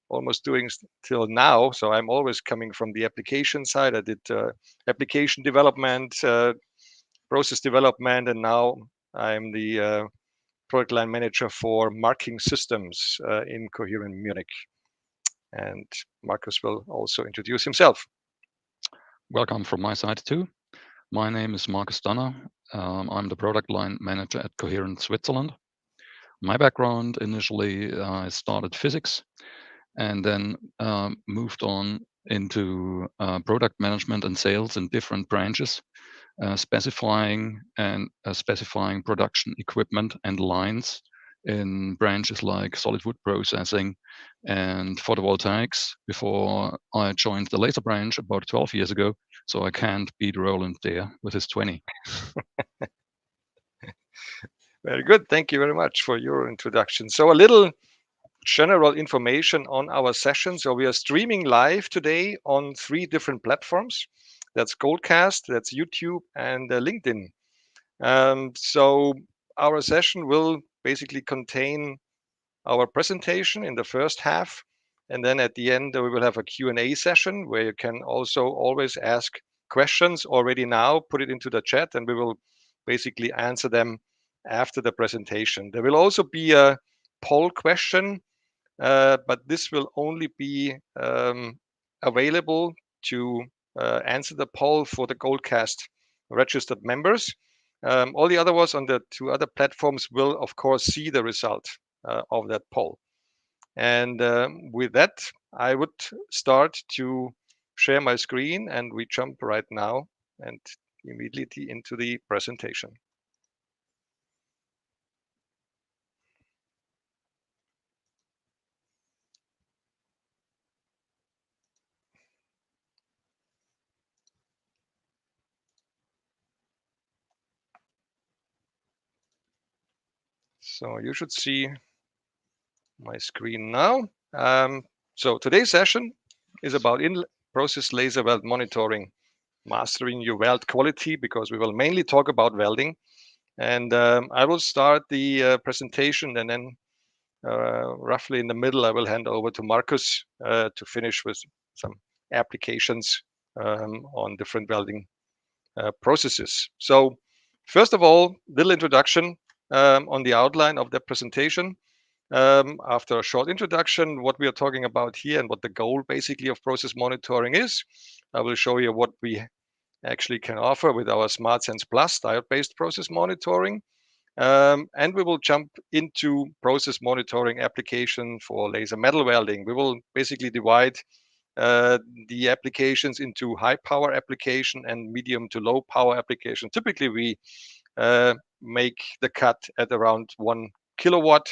almost doing till now. So I'm always coming from the application side. I did application development, process development, and now I'm the product line manager for marking systems in Coherent Munich. And Markus will also introduce himself. Welcome from my side too. My name is Markus. I'm the product line manager at Coherent Switzerland. My background initially, I started physics and then moved on into product management and sales in different branches, specifying production equipment and lines in branches like solid wood processing and photovoltaics before I joined the laser branch about 12 years ago. So I can't beat Roland there with his 20. Very good. Thank you very much for your introduction. So a little general information on our session. So we are streaming live today on 3 different platforms. That's Goldcast, that's YouTube, and LinkedIn. So our session will basically contain our presentation in the first half, and then at the end we will have a Q&A session where you can also always ask questions already now, put it into the chat, and we will basically answer them after the presentation. There will also be a poll question, but this will only be available to answer the poll for the Goldcast registered members. All the other ones on the 2 other platforms will, of course, see the result of that poll. And with that, I would start to share my screen, and we jump right now and immediately into the presentation. So you should see my screen now. So today's session is about in-process laser weld monitoring, mastering your weld quality, because we will mainly talk about welding. And I will start the presentation, and then roughly in the middle, I will hand over to Markus to finish with some applications on different welding processes. So first of all, little introduction on the outline of the presentation. After a short introduction, what we are talking about here and what the goal basically of process monitoring is, I will show you what we actually can offer with our SmartSense Plus diode-based process monitoring. And we will jump into process monitoring application for laser metal welding. We will basically divide the applications into high power application and medium to low power application. Typically, we make the cut at around 1 kilowatt.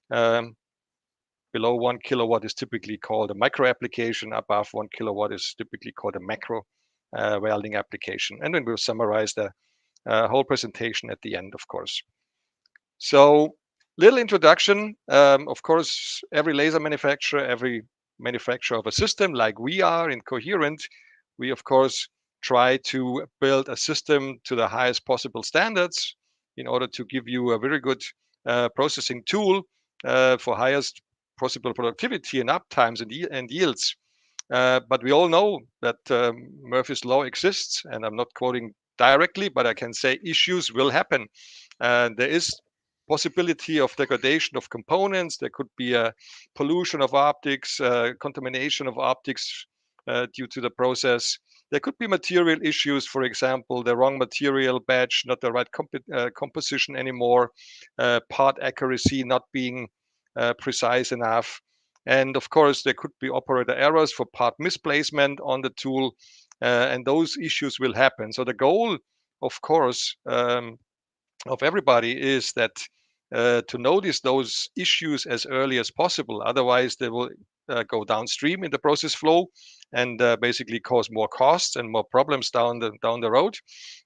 Below 1 kilowatt is typically called a micro application. Above 1 kilowatt is typically called a macro welding application. And then we'll summarize the whole presentation at the end, of course. So little introduction. Of course, every laser manufacturer, every manufacturer of a system like we are in Coherent, we of course try to build a system to the highest possible standards in order to give you a very good processing tool for highest possible productivity and uptimes and yields. But we all know that Murphy's Law exists, and I'm not quoting directly, but I can say issues will happen. There is possibility of degradation of components. There could be a pollution of optics, contamination of optics due to the process. There could be material issues, for example, the wrong material batch, not the right composition anymore, part accuracy not being precise enough. And of course, there could be operator errors for part misplacement on the tool, and those issues will happen. So the goal, of course, of everybody is that to notice those issues as early as possible. Otherwise, they will go downstream in the process flow and basically cause more costs and more problems down the road.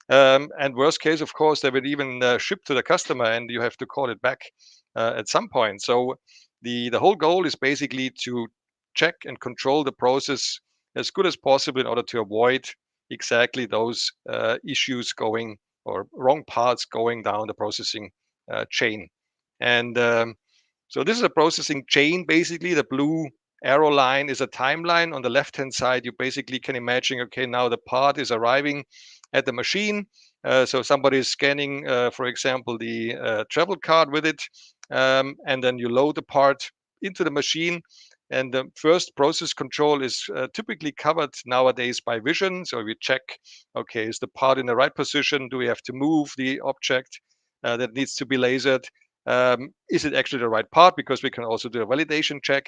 And worst case, of course, they will even ship to the customer, and you have to call it back at some point. So the whole goal is basically to check and control the process as good as possible in order to avoid exactly those issues going, or wrong parts going down the processing chain. And so this is a processing chain. Basically, the blue arrow line is a timeline. On the left-hand side, you basically can imagine, okay, now the part is arriving at the machine. So somebody is scanning, for example, the travel card with it, and then you load the part into the machine. And the first process control is typically covered nowadays by vision. So we check, okay, is the part in the right position? Do we have to move the object that needs to be lasered? Is it actually the right part? Because we can also do a validation check.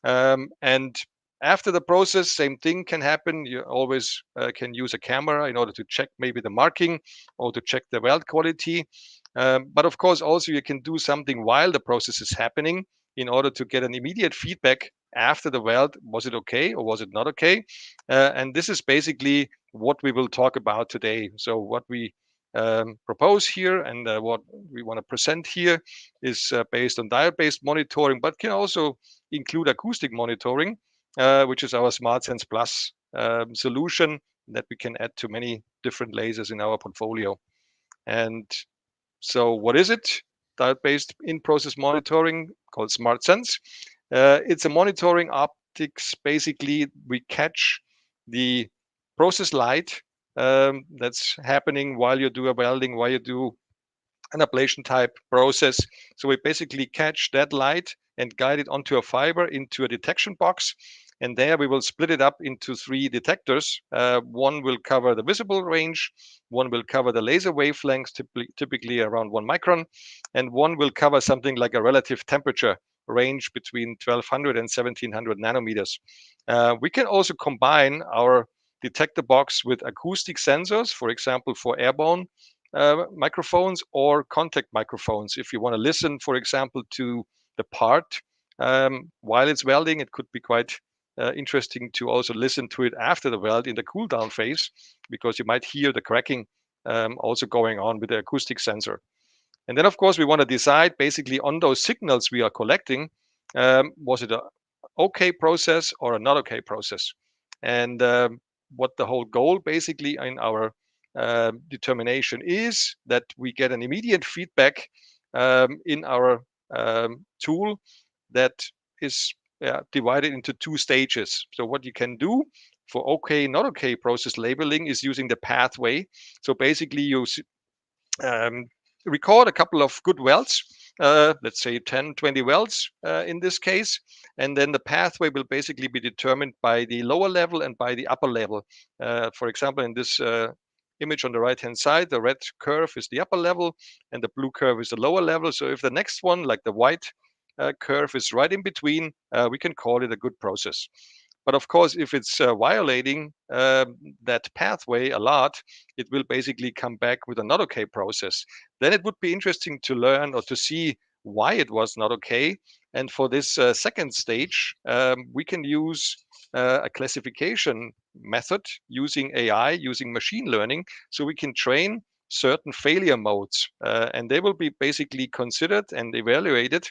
And after the process, same thing can happen. You always can use a camera in order to check maybe the marking or to check the weld quality. But of course, also you can do something while the process is happening in order to get an immediate feedback after the weld. Was it okay or was it not okay? And this is basically what we will talk about today. So what we propose here and what we want to present here is based on diode-based monitoring, but can also include acoustic monitoring, which is our SmartSense Plus solution that we can add to many different lasers in our portfolio. And so what is it? Diode-based in-process monitoring called SmartSense. It's a monitoring optics. Basically, we catch the process light that's happening while you do a welding, while you do an ablation type process. So we basically catch that light and guide it onto a fiber into a detection box. And there we will split it up into 3 detectors. One will cover the visible range, one will cover the laser wavelengths, typically around 1 micron, and one will cover something like a relative temperature range between 1200 and 1700 nanometers. We can also combine our detector box with acoustic sensors, for example, for airborne microphones or contact microphones. If you want to listen, for example, to the part while it's welding, it could be quite interesting to also listen to it after the weld in the cool down phase, because you might hear the cracking also going on with the acoustic sensor. And then, of course, we want to decide basically on those signals we are collecting, was it a okay process or a not okay process? And what the whole goal basically in our determination is that we get an immediate feedback in our tool that is divided into 2 stages. So what you can do for okay, not okay process labeling is using the pathway. So basically you um, record a couple of good welds, let's say 10, 20 welds in this case, and then the pathway will basically be determined by the lower level and by the upper level. For example, in this image on the right hand side, the red curve is the upper level and the blue curve is the lower level. So if the next one, like the white curve, is right in between, we can call it a good process. But of course, if it's violating that pathway a lot, it will basically come back with a not okay process. Then it would be interesting to learn or to see why it was not okay. And for this second stage, we can use a classification method using AI, using machine learning, so we can train certain failure modes, and they will be basically considered and evaluated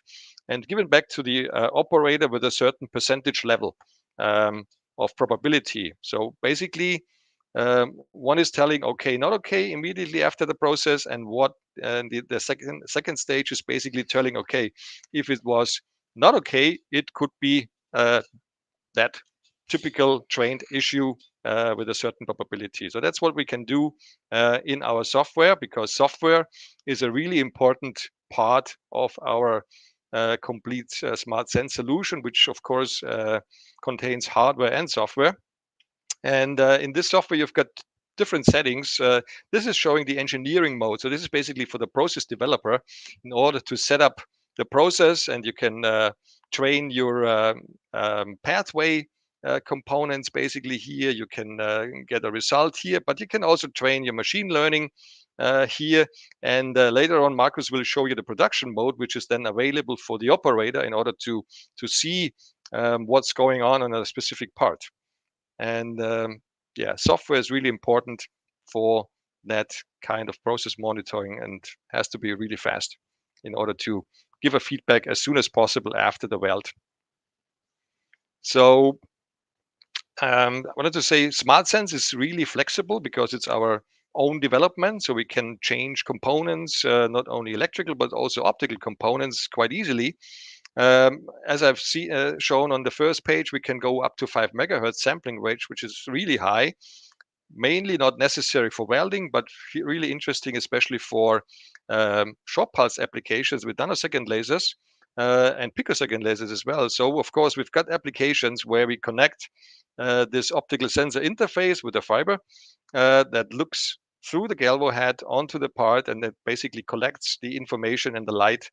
and given back to the operator with a certain percentage level of probability. So basically, one is telling okay, not okay immediately after the process, and what the second stage is basically telling okay, if it was not okay, it could be that typical trained issue with a certain probability. So that's what we can do in our software, because software is a really important part of our complete SmartSense solution, which of course contains hardware and software. And in this software, you've got different settings. This is showing the engineering mode. So this is basically for the process developer in order to set up the process, and you can train your pathway components basically here. You can get a result here, but you can also train your machine learning here. And later on, Markus will show you the production mode, which is then available for the operator in order to see what's going on a specific part. And yeah, software is really important for that kind of process monitoring and has to be really fast in order to give a feedback as soon as possible after the weld. So I wanted to say SmartSense is really flexible because it's our own development. So we can change components, not only electrical, but also optical components quite easily. As I've shown on the first page, we can go up to 5 megahertz sampling rate, which is really high. Mainly not necessary for welding, but really interesting, especially for short pulse applications with nanosecond lasers and picosecond lasers as well. So, of course, we've got applications where we connect this optical sensor interface with a fiber that looks through the galvo head onto the part, and that basically collects the information and the light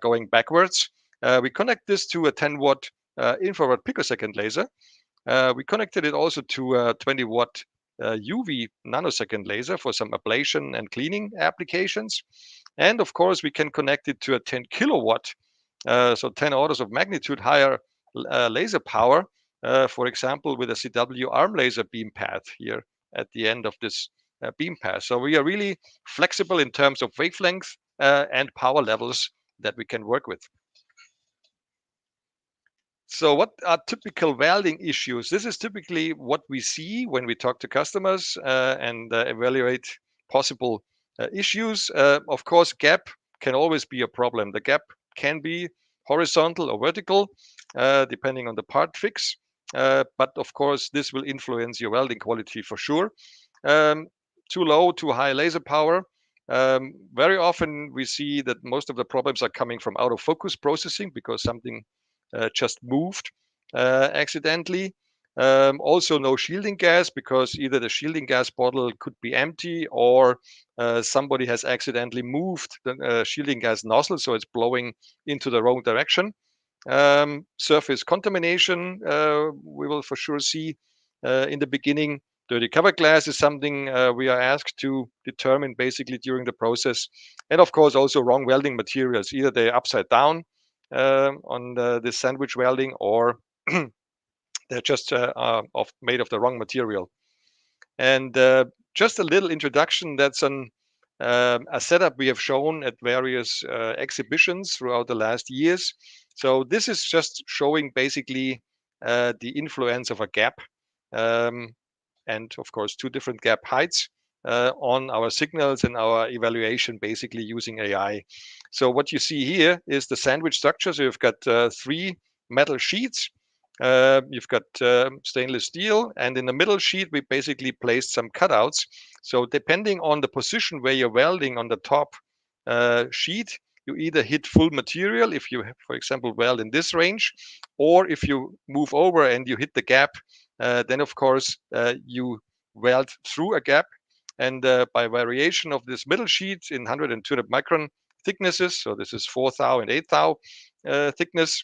going backwards. We connect this to a 10-watt infrared picosecond laser. We connected it also to a 20-watt UV nanosecond laser for some ablation and cleaning applications. And of course, we can connect it to a 10 kilowatt, so 10 orders of magnitude higher laser power, for example, with a CW arm laser beam path here at the end of this beam path. So we are really flexible in terms of wavelength and power levels that we can work with. So what are typical welding issues? This is typically what we see when we talk to customers and evaluate possible issues. Of course, gap can always be a problem. The gap can be horizontal or vertical, depending on the part fix. But of course, this will influence your welding quality for sure. Too low, too high laser power. Very often we see that most of the problems are coming from out of focus processing because something just moved accidentally. Also no shielding gas, because either the shielding gas bottle could be empty or somebody has accidentally moved the shielding gas nozzle, so it's blowing into the wrong direction. Surface contamination, we will for sure see in the beginning. Dirty cover glass is something we are asked to determine basically during the process. And of course also wrong welding materials, either they're upside down on the sandwich welding, or they're just made of the wrong material. And just a little introduction, that's a setup we have shown at various exhibitions throughout the last years. So this is just showing basically the influence of a gap, and of course 2 different gap heights on our signals and our evaluation, basically using AI. So what you see here is the sandwich structure. So you've got 3 metal sheets. You've got stainless steel, and in the middle sheet we basically placed some cutouts. So depending on the position where you're welding on the top sheet, you either hit full material if you, for example, weld in this range, or if you move over and you hit the gap, then of course you weld through a gap. And by variation of this middle sheet in 100 and 200 micron thicknesses, so this is 4 thou and 8 thou thickness,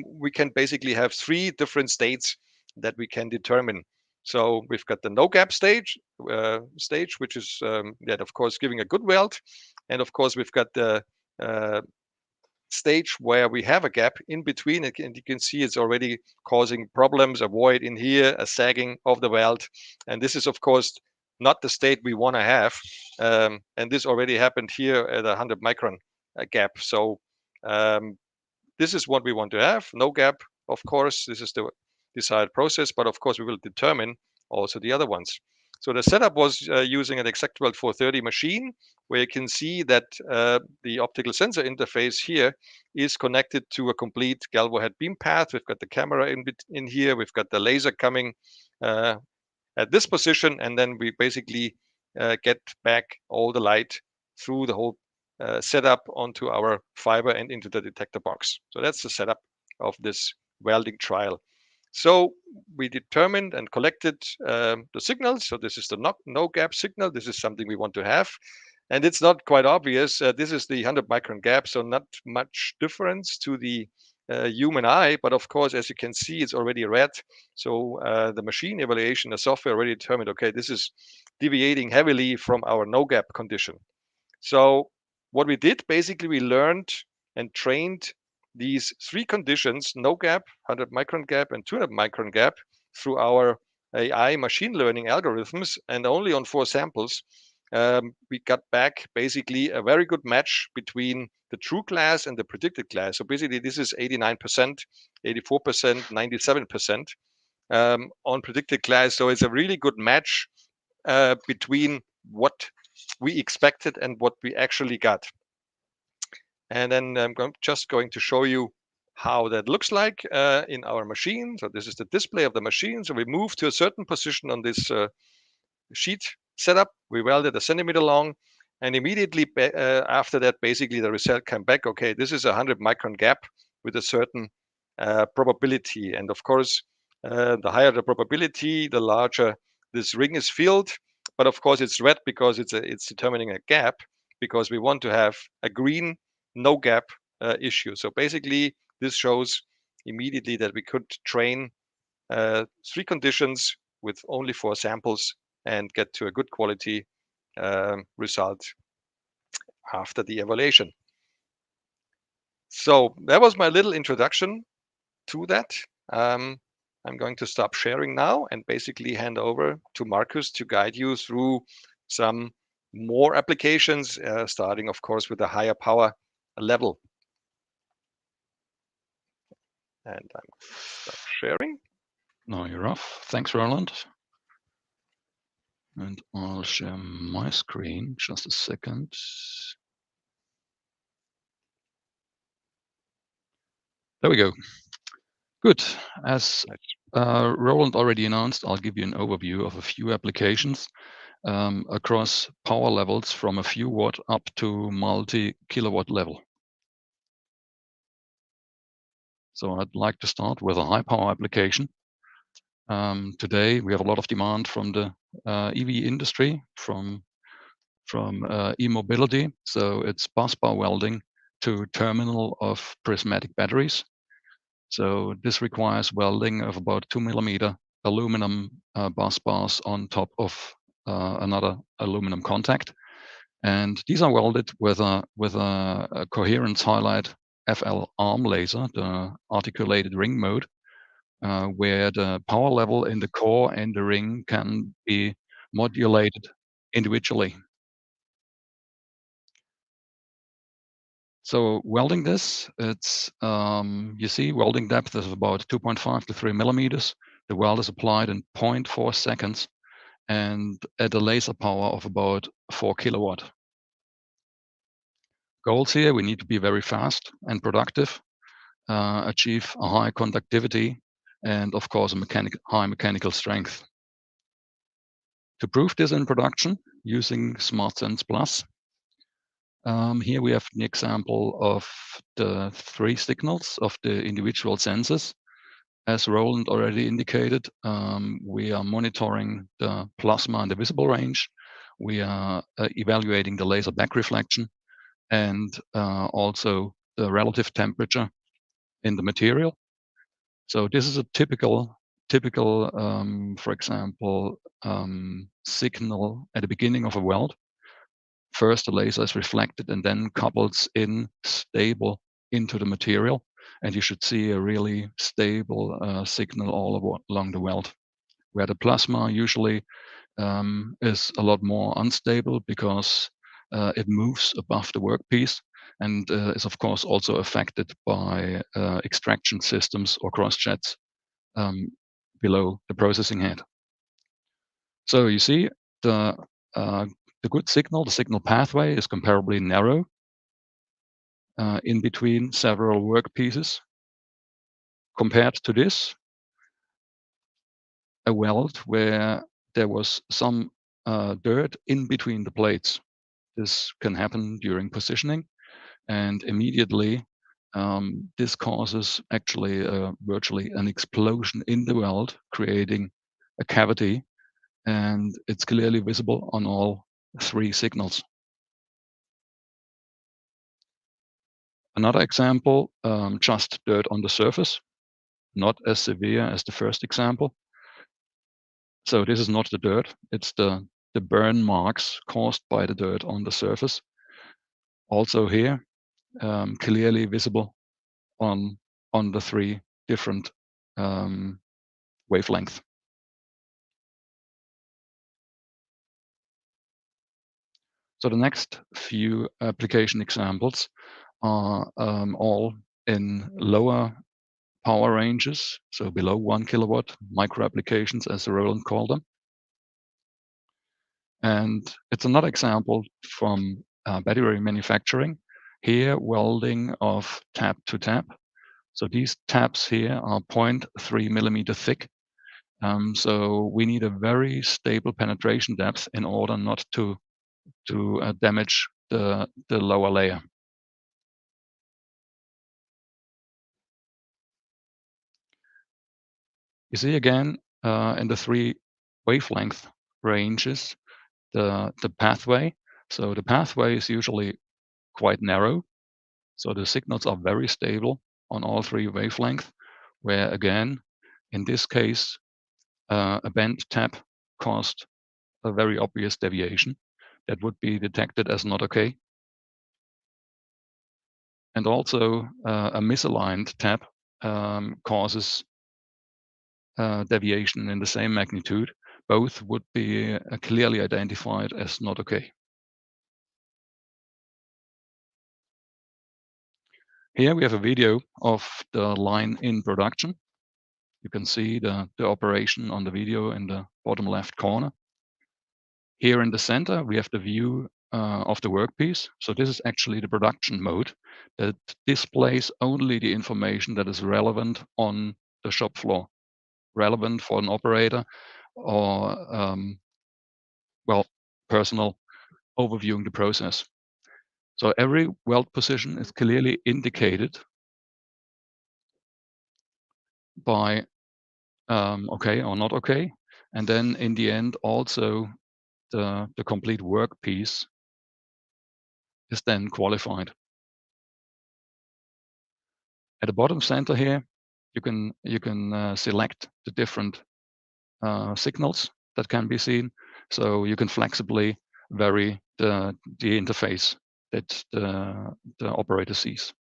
we can basically have 3 different states that we can determine. So we've got the no gap stage, which is that of course giving a good weld, and of course we've got the stage where we have a gap in between, and you can see it's already causing problems, a void in here, a sagging of the weld, and this is of course not the state we want to have, and this already happened here at a 100 micron gap. So this is what we want to have, no gap. Of course, this is the desired process, but of course we will determine also the other ones. So the setup was using an ExactWeld 430 machine, where you can see that the optical sensor interface here is connected to a complete galvo head beam path. We've got the camera in here, we've got the laser coming at this position, and then we basically get back all the light through the whole setup onto our fiber and into the detector box. So that's the setup of this welding trial. So we determined and collected the signals. So this is the no gap signal. This is something we want to have. And it's not quite obvious. This is the 100 micron gap, so not much difference to the human eye. But of course, as you can see, it's already red. So the machine evaluation, the software already determined, okay, this is deviating heavily from our no gap condition. So what we did, basically, we learned and trained these 3 conditions, no gap, 100 micron gap, and 200 micron gap, through our AI machine learning algorithms, and only on 4 samples. We got back basically a very good match between the true class and the predicted class. So basically this is 89%, 84%, 97% on predicted class. So it's a really good match between what we expected and what we actually got. And then I'm just going to show you how that looks like in our machine. So this is the display of the machine. So we move to a certain position on this sheet setup. We welded a centimeter long, and immediately after that, basically the result came back. Okay, this is a 100 micron gap with a certain probability. And of course, the higher the probability, the larger this ring is filled. But of course, it's red because it's determining a gap, because we want to have a green no gap issue. So basically, this shows immediately that we could train 3 conditions with only 4 samples and get to a good quality result after the evaluation. So that was my little introduction to that. I'm going to stop sharing now and basically hand over to Markus to guide you through some more applications, starting, of course, with a higher power level. And I'm stop sharing. Now you're off. Thanks, Roland. And I'll share my screen. Just a second. There we go. Good. As Roland already announced, I'll give you an overview of a few applications across power levels from a few watt up to multi-kilowatt level. So I'd like to start with a high power application. Today we have a lot of demand from the EV industry, from e-mobility. So it's busbar welding to terminal of prismatic batteries. So this requires welding of about 2 millimeter aluminum bus bars on top of another aluminum contact, and these are welded with a Coherent highlight FL arm laser, the articulated ring mode, where the power level in the core and the ring can be modulated individually. So welding this, it's you see welding depth is about 2.5 to 3 millimeters. The weld is applied in 0.4 seconds and at a laser power of about 4 kilowatt. Goals here, we need to be very fast and productive, achieve a high conductivity, and of course a high mechanical strength. To prove this in production using SmartSense Plus, here we have an example of the 3 signals of the individual sensors. As Roland already indicated, we are monitoring the plasma and the visible range. We are evaluating the laser back reflection and also the relative temperature in the material. So this is a typical, for example, signal at the beginning of a weld. First, the laser is reflected and then couples in stable into the material, and you should see a really stable signal all along the weld. Where the plasma usually is a lot more unstable because it moves above the workpiece and is of course also affected by extraction systems or cross jets below the processing head. So you see the good signal, the signal pathway is comparably narrow in between several workpieces. Compared to this, a weld where there was some dirt in between the plates. This can happen during positioning, and immediately this causes actually virtually an explosion in the weld, creating a cavity, and it's clearly visible on all 3 signals. Another example, just dirt on the surface, not as severe as the first example. So this is not the dirt, it's the burn marks caused by the dirt on the surface. Also here, clearly visible on the 3 different wavelengths. So the next few application examples are all in lower power ranges, so below 1 kilowatt, micro applications as Roland called them. And it's another example from battery manufacturing. Here, welding of tab to tab. So these tabs here are 0.3 millimeter thick. So we need a very stable penetration depth in order not to damage the lower layer. You see again in the 3 wavelength ranges the pathway. So the pathway is usually quite narrow. So the signals are very stable on all 3 wavelengths, where again, in this case, a bent tab caused a very obvious deviation that would be detected as not okay. And also a misaligned tab causes deviation in the same magnitude. Both would be clearly identified as not okay. Here we have a video of the line in production. You can see the operation on the video in the bottom left corner. Here in the center, we have the view of the workpiece. So this is actually the production mode that displays only the information that is relevant on the shop floor, relevant for an operator or, well, personnel overviewing the process. So every weld position is clearly indicated by okay or not okay. And then in the end, also the complete workpiece is then qualified. At the bottom center here, you can select the different signals that can be seen. So you can flexibly vary the interface that the operator sees.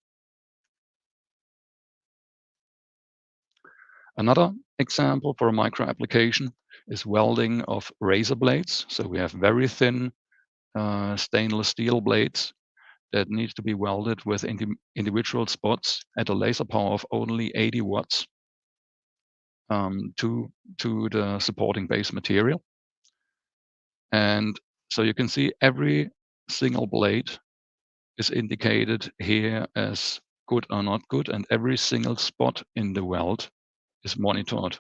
Another example for a micro application is welding of razor blades. So we have very thin stainless steel blades that need to be welded with individual spots at a laser power of only 80 watts to the supporting base material. And so you can see every single blade is indicated here as good or not good, and every single spot in the weld is monitored.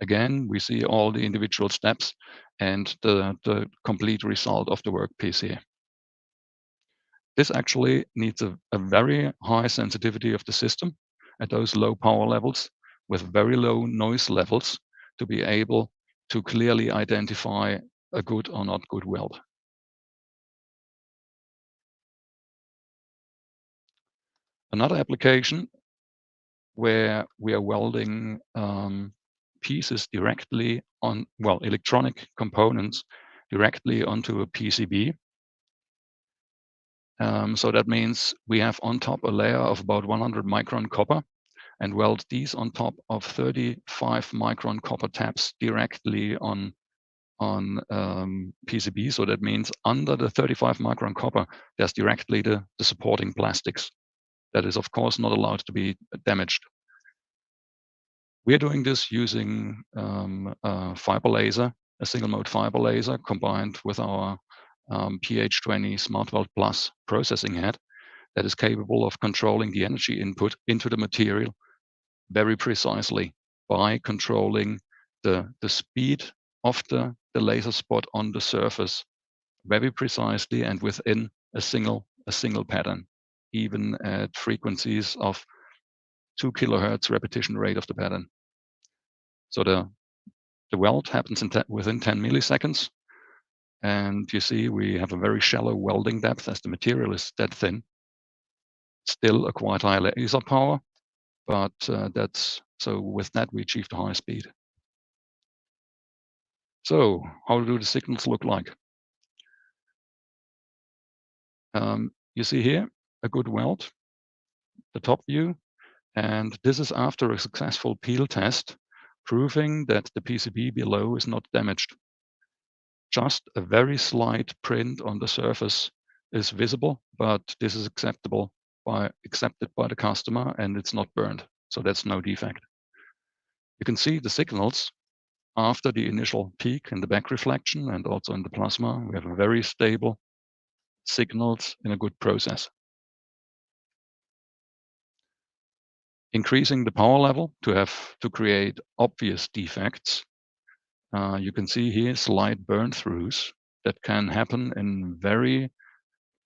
Again, we see all the individual steps and the complete result of the workpiece here. This actually needs a very high sensitivity of the system at those low power levels with very low noise levels to be able to clearly identify a good or not good weld. Another application where we are welding pieces directly on, well, electronic components directly onto a PCB. So that means we have on top a layer of about 100 micron copper and weld these on top of 35 micron copper tabs directly on PCB. So that means under the 35 micron copper, there's directly the supporting plastics. That is, of course, not allowed to be damaged. We're doing this using a fiber laser, a single mode fiber laser combined with our PH20 SmartWeld Plus processing head that is capable of controlling the energy input into the material very precisely by controlling the speed of the laser spot on the surface very precisely and within a single pattern, even at frequencies of 2 kilohertz repetition rate of the pattern. So the weld happens within 10 milliseconds. And you see we have a very shallow welding depth as the material is that thin. Still a quite high laser power, but so with that we achieved a high speed. So how do the signals look like? You see here a good weld, the top view, and this is after a successful peel test, proving that the PCB below is not damaged. Just a very slight print on the surface is visible, but this is accepted by the customer and it's not burned. So that's no defect. You can see the signals after the initial peak in the back reflection and also in the plasma. We have a very stable signals in a good process. Increasing the power level to create obvious defects. You can see here slight burn-throughs that can happen in very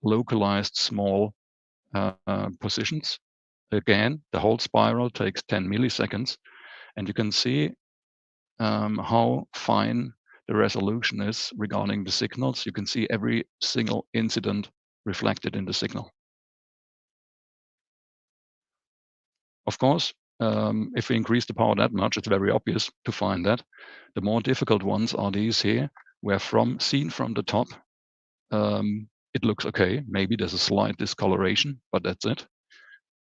localized small positions. Again, the whole spiral takes 10 milliseconds, and you can see how fine the resolution is regarding the signals. You can see every single incident reflected in the signal. Of course, if we increase the power that much, it's very obvious to find that. The more difficult ones are these here, where seen from the top, it looks okay. Maybe there's a slight discoloration, but that's it.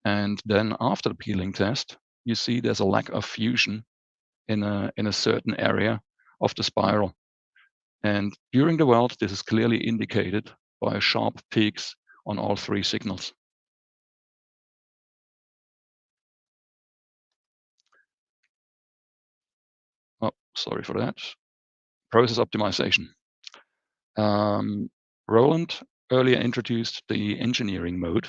And then after the peeling test, you see there's a lack of fusion in a certain area of the spiral. And during the weld, this is clearly indicated by sharp peaks on all three signals. Oh, sorry for that. Process optimization. Roland earlier introduced the engineering mode,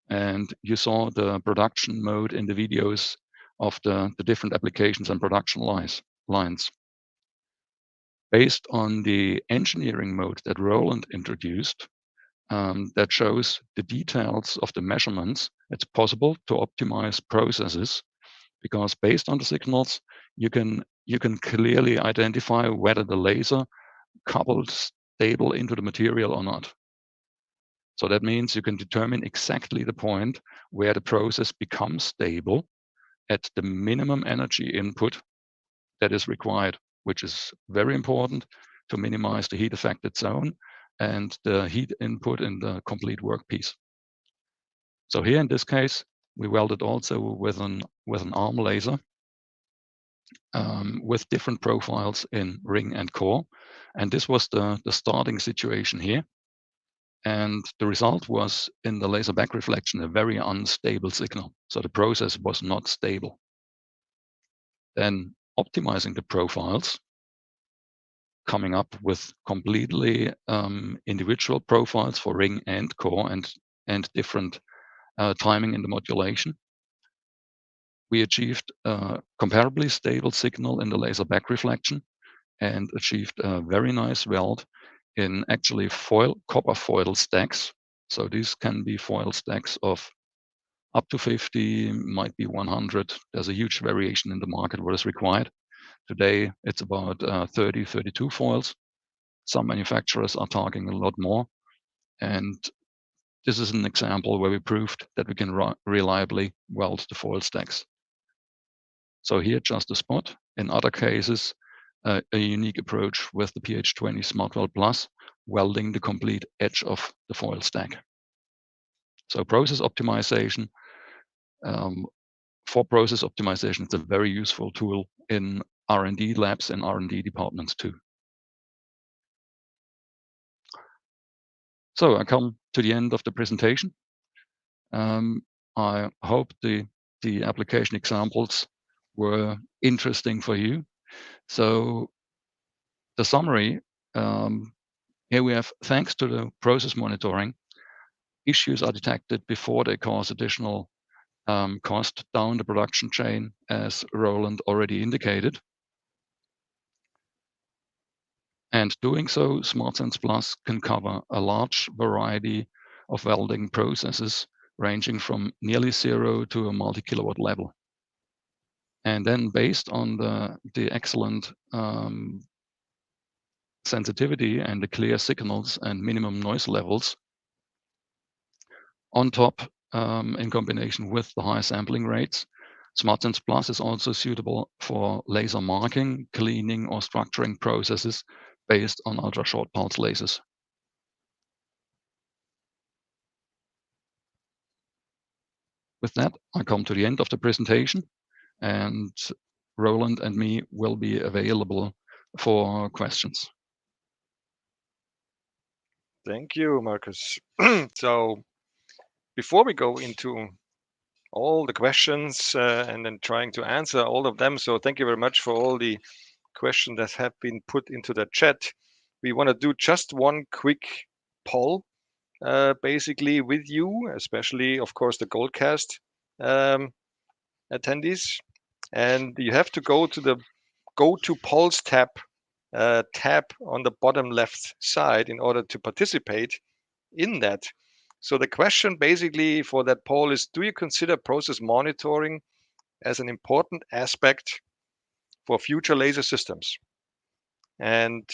and you saw the production mode in the videos of the different applications and production lines. Based on the engineering mode that Roland introduced, that shows the details of the measurements, it's possible to optimize processes, because based on the signals, you can clearly identify whether the laser coupled stable into the material or not. So that means you can determine exactly the point where the process becomes stable at the minimum energy input that is required, which is very important to minimize the heat affected zone and the heat input in the complete workpiece. So here in this case, we welded also with an arm laser with different profiles in ring and core. And this was the starting situation here. And the result was, in the laser back reflection, a very unstable signal. So the process was not stable. Then optimizing the profiles, coming up with completely individual profiles for ring and core and different timing in the modulation. We achieved a comparably stable signal in the laser back reflection and achieved a very nice weld in actually copper foil stacks. So these can be foil stacks of up to 50, might be 100. There's a huge variation in the market what is required. Today, it's about 30, 32 foils. Some manufacturers are targeting a lot more. And this is an example where we proved that we can reliably weld the foil stacks. So here, just a spot. In other cases, a unique approach with the PH20 SmartWeld Plus, welding the complete edge of the foil stack. So process optimization, for process optimization, it's a very useful tool in R&D labs and R&D departments too. So I come to the end of the presentation. I hope the application examples were interesting for you. So the summary, here we have, thanks to the process monitoring, issues are detected before they cause additional cost down the production chain, as Roland already indicated. And doing so, SmartSense Plus can cover a large variety of welding processes, ranging from nearly zero to a multi-kilowatt level. And then, based on the excellent sensitivity and the clear signals and minimum noise levels, on top, in combination with the high sampling rates, SmartSense Plus is also suitable for laser marking, cleaning, or structuring processes based on ultra-short pulse lasers. With that, I come to the end of the presentation, and Roland and me will be available for questions. Thank you, Markus. So before we go into all the questions and then trying to answer all of them, so thank you very much for all the questions that have been put into the chat. We want to do just one quick poll basically with you, especially, of course, the Goldcast attendees. And you have to go to the Go to Polls tab on the bottom left side in order to participate in that. So the question basically for that poll is, do you consider process monitoring as an important aspect for future laser systems? And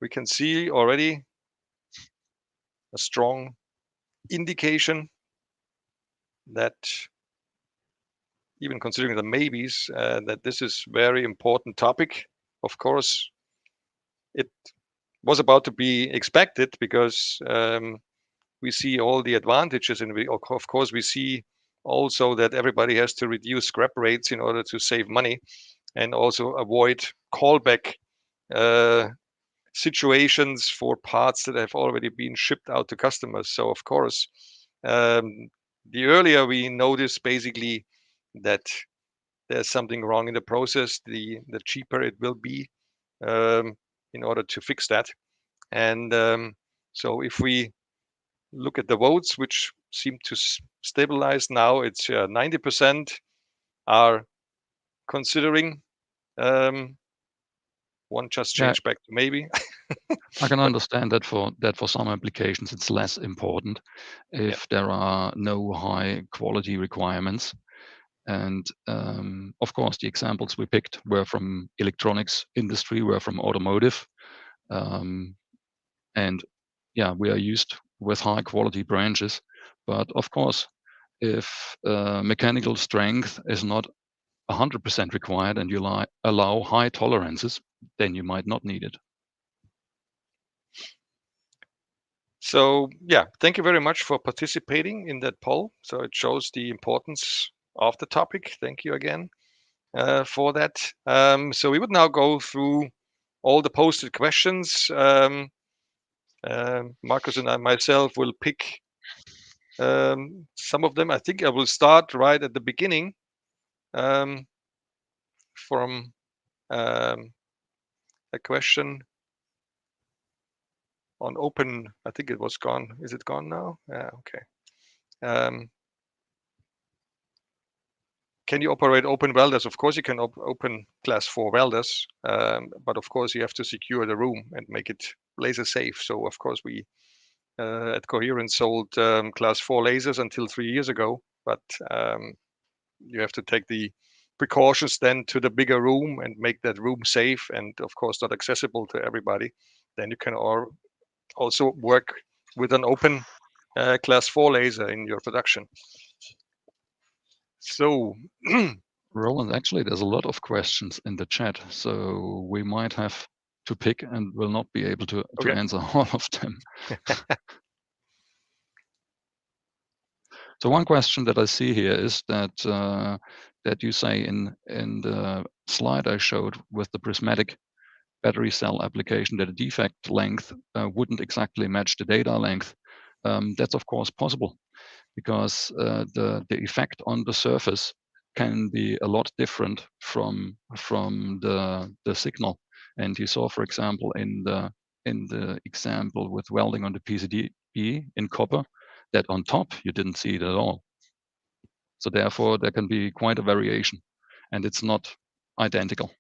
we can see already a strong indication that, even considering the maybes, that this is very important topic. Of course, it was about to be expected because we see all the advantages, and of course we see also that everybody has to reduce scrap rates in order to save money and also avoid callback situations for parts that have already been shipped out to customers. So of course, the earlier we notice basically that there's something wrong in the process, the cheaper it will be in order to fix that. And so if we look at the votes, which seem to stabilize now, it's 90% are considering. One just changed back to maybe. I can understand that for some applications it's less important if there are no high quality requirements. And of course, the examples we picked were from electronics industry, were from automotive, and yeah, we are used with high quality branches. But of course, if mechanical strength is not 100% required and you allow high tolerances, then you might not need it. So yeah, thank you very much for participating in that poll. So it shows the importance of the topic. Thank you again for that. So we would now go through all the posted questions. Markus and I myself will pick some of them. I think I will start right at the beginning from a question on open. I think it was gone. Is it gone now? Yeah, okay. Can you operate open welders? Of course you can open class 4 welders, but of course you have to secure the room and make it laser safe. So of course we at Coherent sold class 4 lasers until 3 years ago, but you have to take the precautions then to the bigger room and make that room safe and of course not accessible to everybody. Then you can also work with an open class 4 laser in your production. So Roland, actually there's a lot of questions in the chat, so we might have to pick and will not be able to answer all of them. So one question that I see here is that that you say in the slide I showed with the prismatic battery cell application that a defect length wouldn't exactly match the data length. That's of course possible because the effect on the surface can be a lot different from the signal. And you saw, for example, in the example with welding on the PCB in copper, that on top you didn't see it at all. So therefore there can be quite a variation and it's not identical.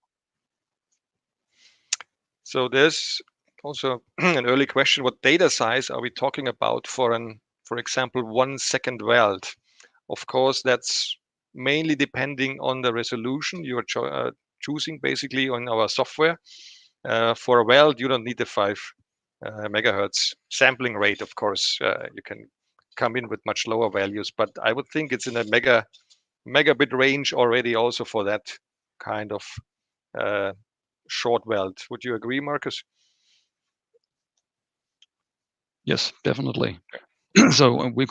So there's also an early question: what data size are we talking about for example, 1 second weld? Of course, that's mainly depending on the resolution you are choosing basically on our software. For a weld, you don't need the 5 megahertz sampling rate. Of course, you can come in with much lower values, but I would think it's in a megabit range already also for that kind of short weld. Would you agree, Markus? Yes, definitely. So we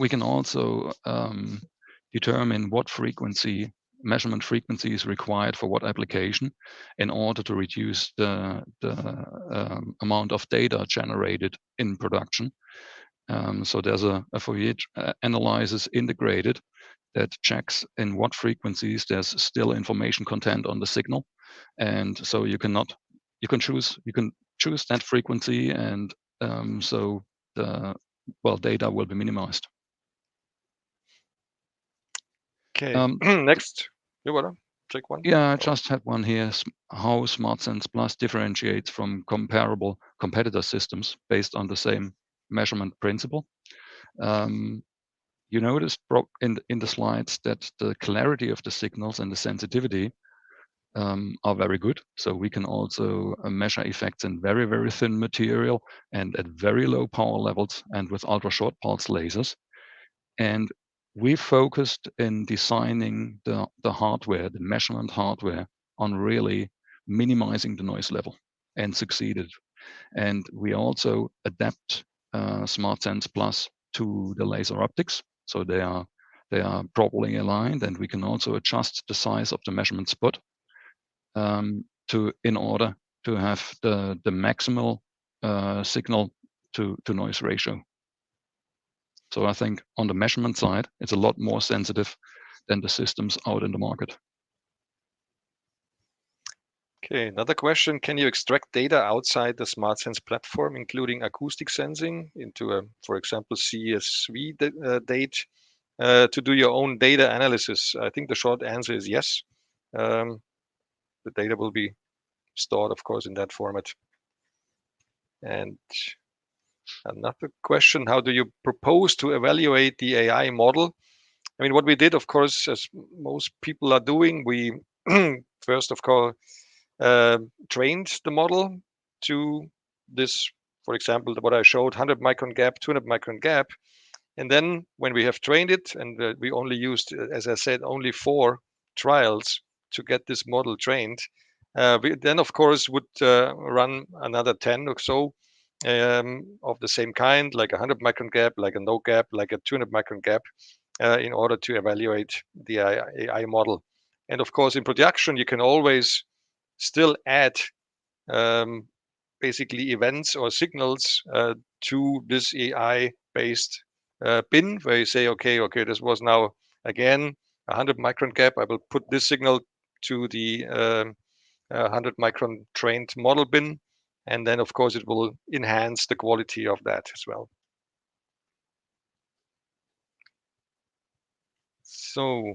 can also determine what measurement frequency is required for what application in order to reduce the amount of data generated in production. So there's a Fourier analysis integrated that checks in what frequencies there's still information content on the signal, and so you can choose that frequency, and so the data will be minimized. Okay. Next, you wanna take one? Yeah, I just had one here. How SmartSense Plus differentiates from comparable competitor systems based on the same measurement principle. You noticed in the slides that the clarity of the signals and the sensitivity are very good. So we can also measure effects in very, very thin material and at very low power levels and with ultra short pulse lasers. And we focused in designing the hardware, the measurement hardware, on really minimizing the noise level, and succeeded. And we also adapt SmartSense Plus to the laser optics, so they are properly aligned, and we can also adjust the size of the measurement spot in order to have the maximal signal to noise ratio. So I think on the measurement side, it's a lot more sensitive than the systems out in the market. Okay, another question. Can you extract data outside the SmartSense platform, including acoustic sensing, into a, for example, CSV date to do your own data analysis? I think the short answer is yes. The data will be stored, of course, in that format. And another question, how do you propose to evaluate the AI model? I mean, what we did, of course, as most people are doing, we first, of course, trained the model to this, for example, what I showed, 100 micron gap, 200 micron gap. And then when we have trained it, and we only used, as I said, only 4 trials to get this model trained, we then, of course, would run another 10 or so of the same kind, like a 100 micron gap, like a no gap, like a 200 micron gap, in order to evaluate the AI model. And of course, in production, you can always still add basically events or signals to this AI-based bin, where you say, okay, this was now again 100 micron gap. I will put this signal to the 100 micron trained model bin, and then of course it will enhance the quality of that as well. So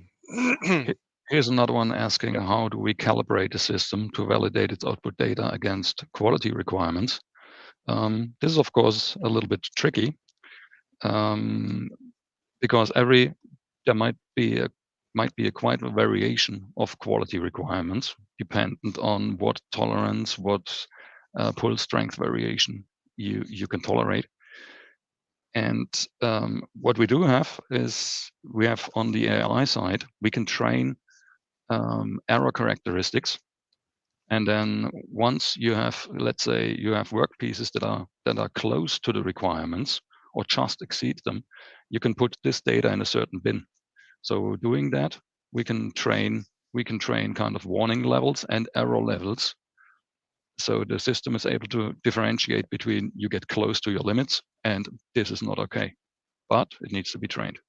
here's another one asking, how do we calibrate the system to validate its output data against quality requirements? This is, of course, a little bit tricky because there might be a quite a variation of quality requirements dependent on what tolerance, what pull strength variation you can tolerate. And what we do have is we have on the AI side, we can train error characteristics. And then once you have, let's say, you have workpieces that are close to the requirements or just exceed them, you can put this data in a certain bin. So doing that, we can train kind of warning levels and error levels. So the system is able to differentiate between you get close to your limits and this is not okay, but it needs to be trained.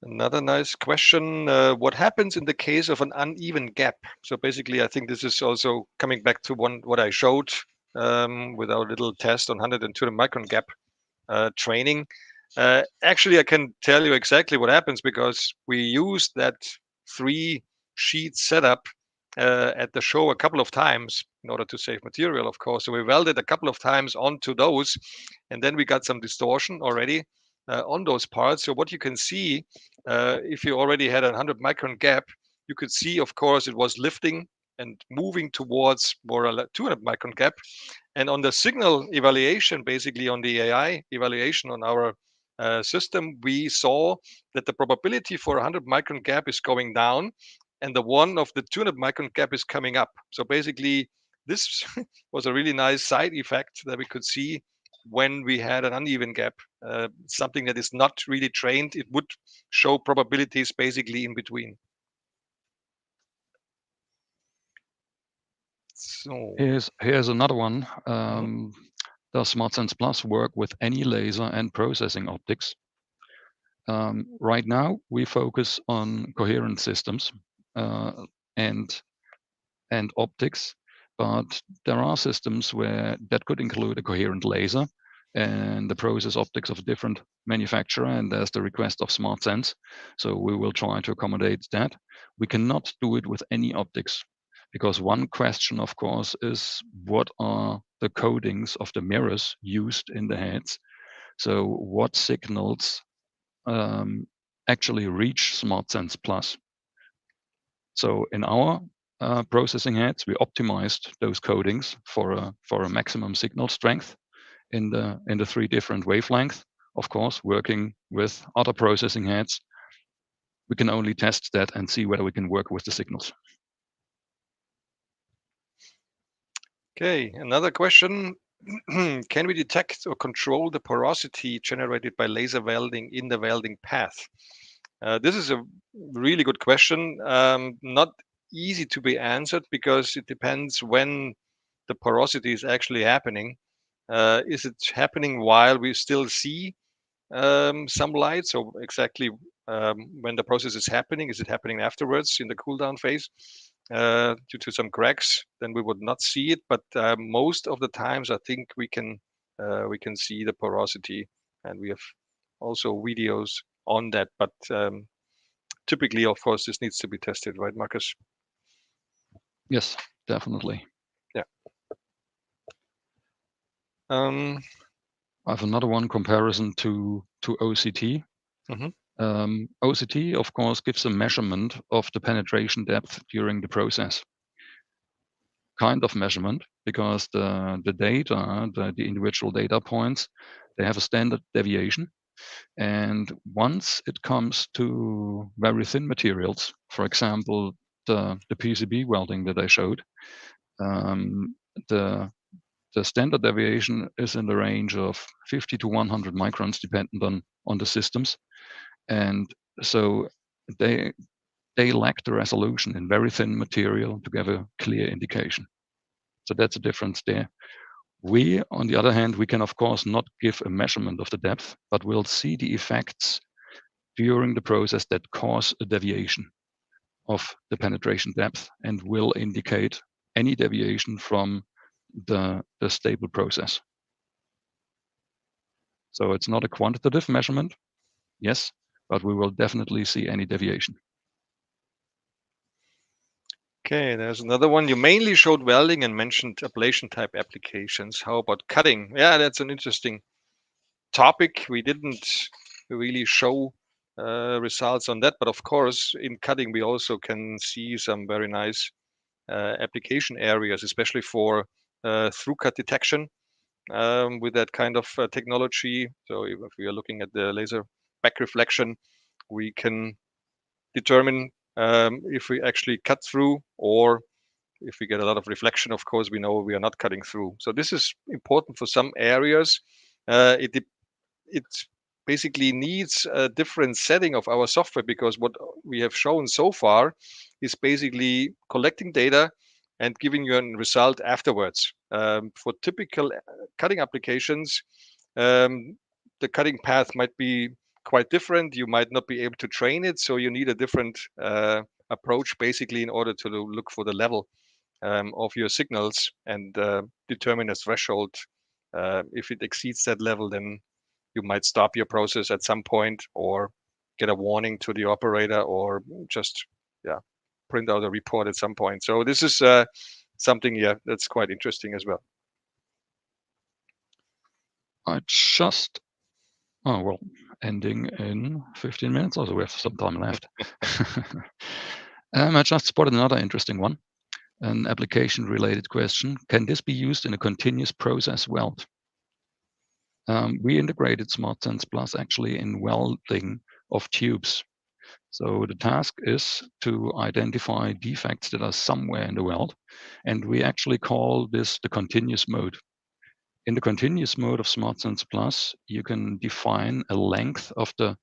Another nice question. What happens in the case of an uneven gap? So basically, I think this is also coming back to what I showed with our little test on 100 and 200 micron gap training. Actually, I can tell you exactly what happens because we used that 3-sheet setup at the show a couple of times in order to save material, of course. So we welded a couple of times onto those, and then we got some distortion already on those parts. So what you can see, if you already had a 100 micron gap, you could see, of course, it was lifting and moving towards more or less 200 micron gap. And on the signal evaluation, basically on the AI evaluation on our system, we saw that the probability for a 100 micron gap is going down, and the one of the 200 micron gap is coming up. So basically, this was a really nice side effect that we could see when we had an uneven gap. Something that is not really trained, it would show probabilities basically in between. So here's another one. Does SmartSense Plus work with any laser and processing optics? Right now, we focus on coherent systems and optics, but there are systems where that could include a coherent laser and the process optics of a different manufacturer, and there's the request of SmartSense. So we will try to accommodate that. We cannot do it with any optics, because one question, of course, is what are the codings of the mirrors used in the heads? So what signals actually reach SmartSense Plus? So in our processing heads, we optimized those codings for a maximum signal strength in the 3 different wavelengths. Of course, working with other processing heads, we can only test that and see whether we can work with the signals. Okay, another question. Can we detect or control the porosity generated by laser welding in the welding path? This is a really good question. Not easy to be answered because it depends when the porosity is actually happening. Is it happening while we still see some light? So exactly when the process is happening, is it happening afterwards in the cool down phase? Due to some cracks, then we would not see it. But most of the times, I think we can see the porosity, and we have also videos on that. But typically, of course, this needs to be tested, right, Markus? Yes, definitely. Yeah. I have another one comparison to OCT. OCT, of course, gives a measurement of the penetration depth during the process. Kind of measurement, because the data, the individual data points, they have a standard deviation. And once it comes to very thin materials, for example, the PCB welding that I showed, the standard deviation is in the range of 50 to 100 microns, dependent on the systems. And so they lack the resolution in very thin material to give a clear indication. So that's a difference there. We, on the other hand, we can of course not give a measurement of the depth, but we'll see the effects during the process that cause a deviation of the penetration depth and will indicate any deviation from the stable process. So it's not a quantitative measurement, yes, but we will definitely see any deviation. Okay, there's another one. You mainly showed welding and mentioned ablation type applications. How about cutting? Yeah, that's an interesting topic. We didn't really show results on that, but of course, in cutting, we also can see some very nice application areas, especially for through cut detection with that kind of technology. So if we are looking at the laser back reflection, we can determine if we actually cut through, or if we get a lot of reflection, of course, we know we are not cutting through. So this is important for some areas. It basically needs a different setting of our software, because what we have shown so far is basically collecting data and giving you a result afterwards. For typical cutting applications, the cutting path might be quite different. You might not be able to train it, so you need a different approach basically in order to look for the level of your signals and determine a threshold. If it exceeds that level, then you might stop your process at some point, or get a warning to the operator, or just print out a report at some point. So this is something that's quite interesting as well. Ending in 15 minutes, also we have some time left. I just spotted another interesting one, an application related question. Can this be used in a continuous process weld? We integrated SmartSense Plus actually in welding of tubes. So the task is to identify defects that are somewhere in the weld, and we actually call this the continuous mode. In the continuous mode of SmartSense Plus, you can define a length of the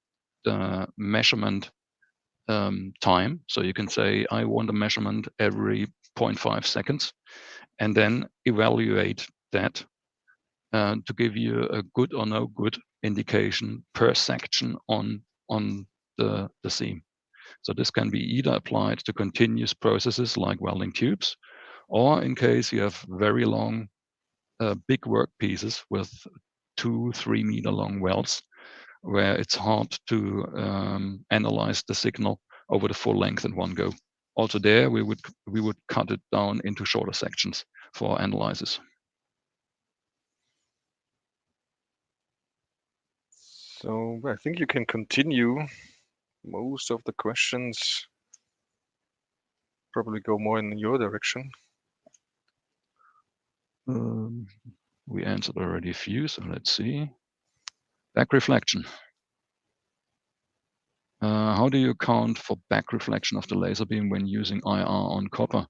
measurement time. So you can say, I want a measurement every 0.5 seconds, and then evaluate that to give you a good or no good indication per section on the seam. So this can be either applied to continuous processes like welding tubes, or in case you have very long, big work pieces with 2-3 meter long welds, where it's hard to analyze the signal over the full length in one go. Also there, we would cut it down into shorter sections for analysis. So I think you can continue. Most of the questions probably go more in your direction. We answered already a few, so let's see. Back reflection. How do you account for back reflection of the laser beam when using IR on copper?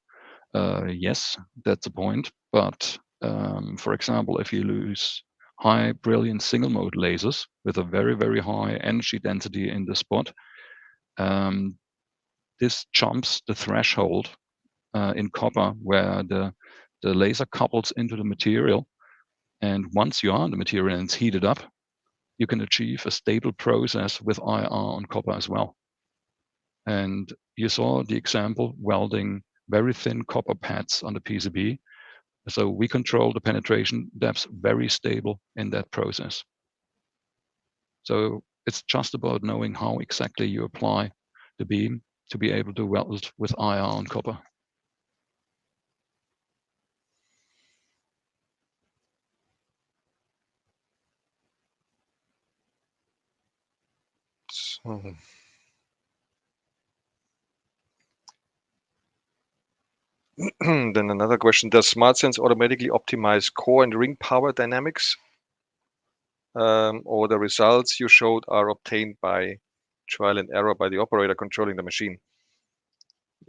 Yes, that's a point. But for example, if you use high brilliant single mode lasers with a very, very high energy density in the spot, this jumps the threshold in copper where the laser couples into the material. And once you are in the material and it's heated up, you can achieve a stable process with IR on copper as well. And you saw the example welding very thin copper pads on the PCB. So we control the penetration depths very stable in that process. So it's just about knowing how exactly you apply the beam to be able to weld with IR on copper. So, then another question, does SmartSense automatically optimize core and ring power dynamics? Or the results you showed are obtained by trial and error by the operator controlling the machine?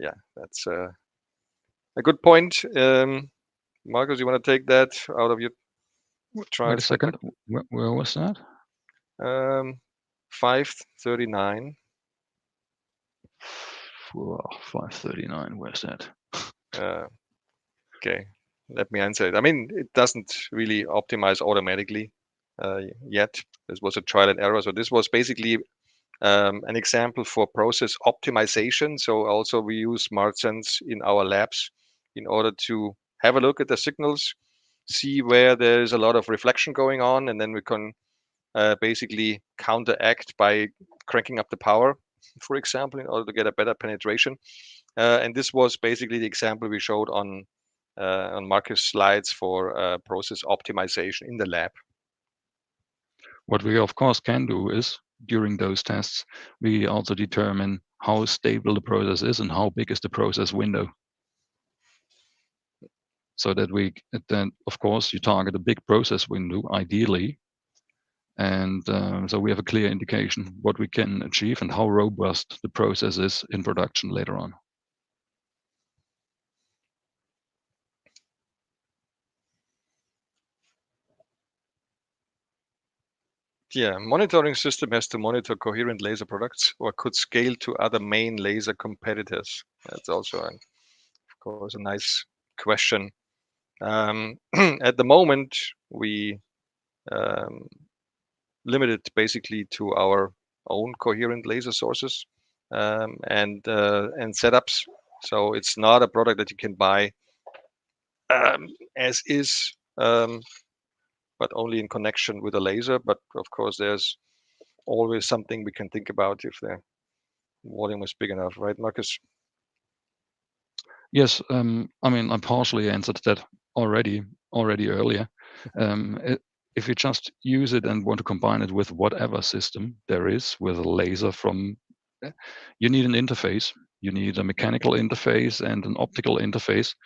Yeah, that's a good point. Markus, you want to take that out of your trials? Wait a second, where was that? 539. 539, where's that? Okay, let me answer it. I mean, it doesn't really optimize automatically yet. This was a trial and error. So this was basically an example for process optimization. So also we use SmartSense in our labs in order to have a look at the signals, see where there's a lot of reflection going on, and then we can basically counteract by cranking up the power, for example, in order to get a better penetration. And this was basically the example we showed on Markus' slides for process optimization in the lab. What we of course can do is during those tests, we also determine how stable the process is and how big is the process window. So that then of course you target a big process window ideally. And so we have a clear indication what we can achieve and how robust the process is in production later on. Yeah, monitoring system has to monitor Coherent laser products or could scale to other main laser competitors. That's also, of course, a nice question. At the moment, we limit it basically to our own Coherent laser sources and setups. So it's not a product that you can buy as is, but only in connection with a laser. But of course, there's always something we can think about if the volume is big enough, right, Markus? Yes, I mean, I partially answered that already earlier. If you just use it and want to combine it with whatever system there is with a laser you need an interface. You need a mechanical interface and an optical interface.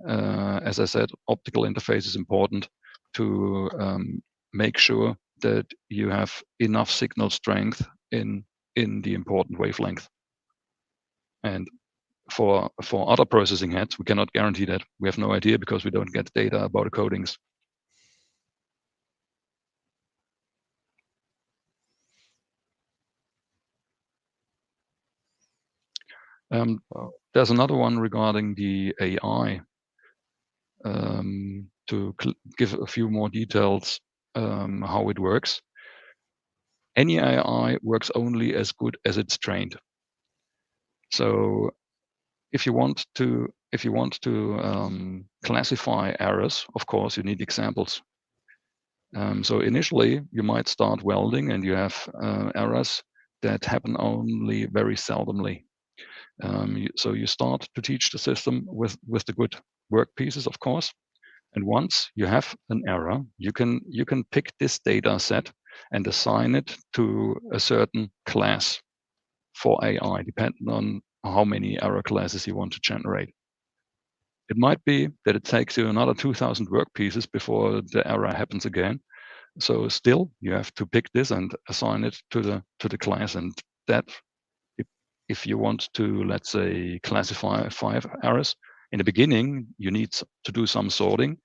As I said, optical interface is important to make sure that you have enough signal strength in the important wavelength. And for other processing heads, we cannot guarantee that. We have no idea because we don't get data about the coatings. There's another one regarding the AI. To give a few more details how it works. Any AI works only as good as it's trained. So if you want to classify errors, of course, you need examples. So initially, you might start welding and you have errors that happen only very seldomly. So you start to teach the system with the good work pieces, of course. And once you have an error, you can pick this data set and assign it to a certain class for AI, depending on how many error classes you want to generate. It might be that it takes you another 2,000 work pieces before the error happens again. So still, you have to pick this and assign it to the class. And that, if you want to, let's say, classify 5 errors, in the beginning, you need to do some sorting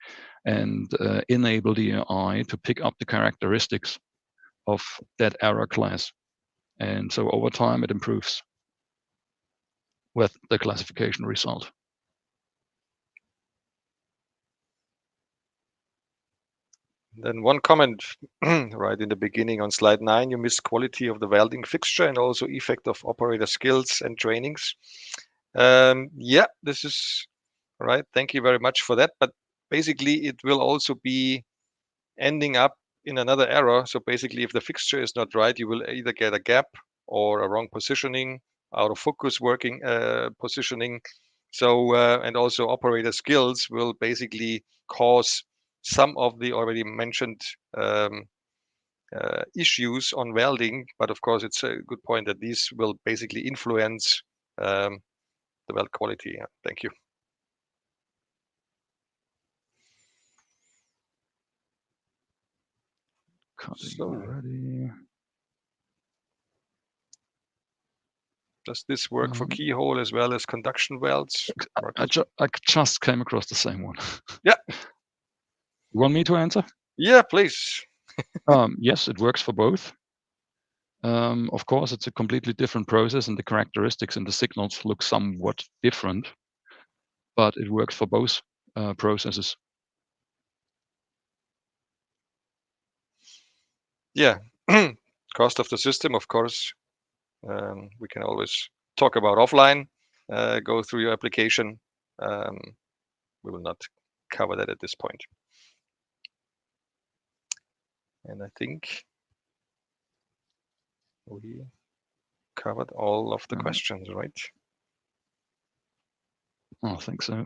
and enable the AI to pick up the characteristics of that error class. And so over time, it improves with the classification result. Then one comment right in the beginning on slide 9, you missed quality of the welding fixture and also effect of operator skills and trainings. Yeah, this is right. Thank you very much for that. But basically, it will also be ending up in another error. So basically, if the fixture is not right, you will either get a gap or a wrong positioning, out of focus working positioning. So and also operator skills will basically cause some of the already mentioned issues on welding. But of course, it's a good point that these will basically influence the weld quality. Yeah. Thank you. Cutting already. Does this work for keyhole as well as conduction welds? I just came across the same one. Yeah. You want me to answer? Yeah, please. Yes, it works for both. Of course, it's a completely different process and the characteristics and the signals look somewhat different, but it works for both processes. Yeah. Cost of the system, of course. We can always talk about offline, go through your application. We will not cover that at this point. And I think we covered all of the questions, right? I think so.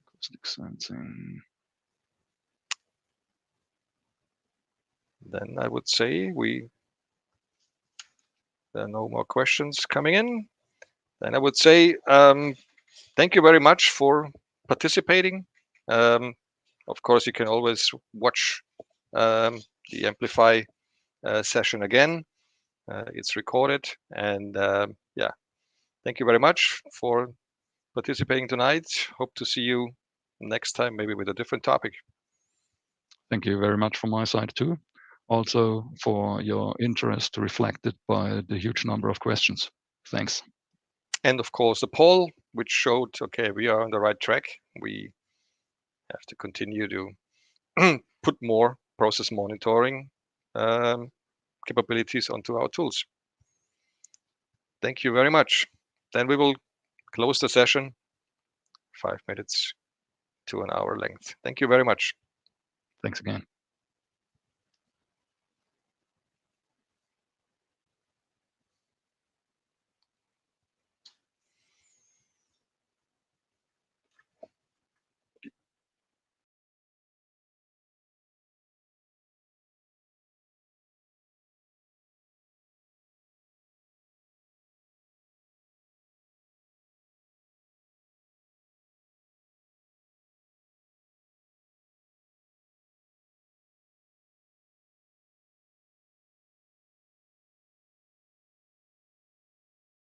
Acoustic sensing. Then I would say there are no more questions coming in. Then I would say thank you very much for participating. Of course, you can always watch the Amplify session again. It's recorded. And yeah, thank you very much for participating tonight. Hope to see you next time, maybe with a different topic. Thank you very much from my side too. Also for your interest reflected by the huge number of questions. Thanks. And of course, the poll, which showed, okay, we are on the right track. We have to continue to put more process monitoring capabilities onto our tools. Thank you very much. Then we will close the session, 5 minutes to an hour length. Thank you very much. Thanks again.